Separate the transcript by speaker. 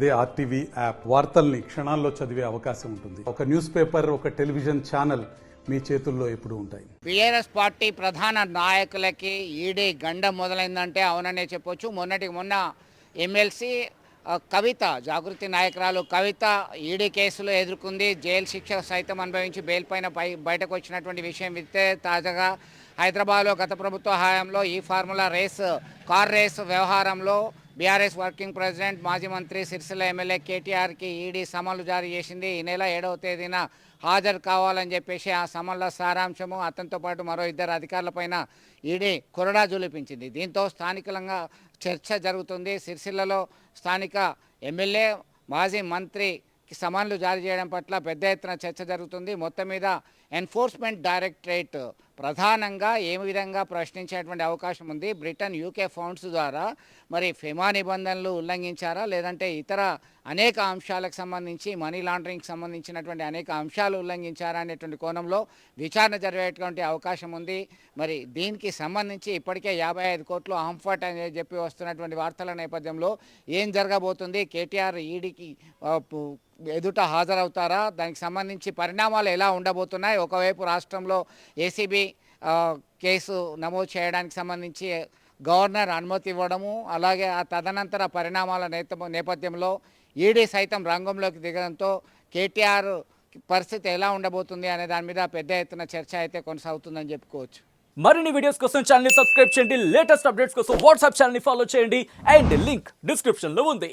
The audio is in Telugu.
Speaker 1: అదే ఆర్టీవీ యాప్ వార్తల్ని క్షణాల్లో చదివే అవకాశం ఉంటుంది. ఒక న్యూస్ పేపర్, ఒక టెలివిజన్ ఛానల్ మీ చేతుల్లో ఎప్పుడు ఉంటాయి.
Speaker 2: బీఆర్ఎస్ పార్టీ ప్రధాన నాయకులకి ఈడీ గండం మొదలైందంటే అవుననే చెప్పొచ్చు. మొన్నటికి మొన్న ఎమ్మెల్సీ కవిత, జాగృతి నాయకురాలు కవిత ఈడీ కేసులో ఎదుర్కొంది. జైలు శిక్ష సైతం అనుభవించి బెయిల్ పైన బయటకు వచ్చినటువంటి విషయం విత్తే తాజాగా హైదరాబాద్లో గత ప్రభుత్వ హయాంలో ఈ ఫార్ములా రేస్ కార్ రేస్ వ్యవహారంలో బీఆర్ఎస్ వర్కింగ్ ప్రెసిడెంట్ మాజీ మంత్రి సిరిసిల్ల ఎమ్మెల్యే కేటీఆర్కి ఈడీ సమన్లు జారీ చేసింది. ఈ నెల 7వ తేదీన హాజరు కావాలని చెప్పేసి ఆ సమన్ల సారాంశము, అతనితో పాటు మరో 2 అధికారులపైన ఈడీ కొరడా జూలిపించింది. దీంతో స్థానికంగా చర్చ జరుగుతుంది. సిరిసిల్లలో స్థానిక ఎమ్మెల్యే మాజీ మంత్రికి సమన్లు జారీ చేయడం పట్ల పెద్ద ఎత్తున చర్చ జరుగుతుంది. మొత్తం మీద ఎన్ఫోర్స్మెంట్ డైరెక్టరేట్ ప్రధానంగా ఏ విధంగా ప్రశ్నించేటువంటి అవకాశం ఉంది. బ్రిటన్, యూకే ఫండ్స్ ద్వారా మరి ఫెమా నిబంధనలు ఉల్లంఘించారా, లేదంటే ఇతర అనేక అంశాలకు సంబంధించి మనీ లాండరింగ్కి సంబంధించినటువంటి అనేక అంశాలు ఉల్లంఘించారా అనేటువంటి కోణంలో విచారణ జరిగేటువంటి అవకాశం ఉంది. మరి దీనికి సంబంధించి ఇప్పటికే 55 కోట్లు హంఫర్ట్ అని చెప్పి వస్తున్నటువంటి వార్తల నేపథ్యంలో ఏం జరగబోతుంది, కేటీఆర్ ఈడీకి ఎదుట హాజరవుతారా, దానికి సంబంధించి పరిణామాలు ఎలా ఉండబోతున్నాయి. ఒకవైపు రాష్ట్రంలో ఏసీబీ కేసు నమోదు చేయడానికి సంబంధించి గవర్నర్ అనుమతి ఇవ్వడము, అలాగే ఆ తదనంతర పరిణామాల నేపథ్యంలో ఈడీ సైతం రంగంలోకి దిగడంతో కేటీఆర్ పరిస్థితి ఎలా ఉండబోతుంది అనే దాని మీద పెద్ద ఎత్తున చర్చ అయితే కొనసాగుతుందని చెప్పుకోవచ్చు.
Speaker 3: మరిన్ని వీడియోస్ కోసం ఛానల్ ని సబ్స్క్రైబ్ చేయండి. లేటెస్ట్ అప్డేట్స్ కోసం వాట్సాప్ ఛానల్ ని ఫాలో చేయండి. అండ్ లింక్ డిస్క్రిప్షన్ లో ఉంది.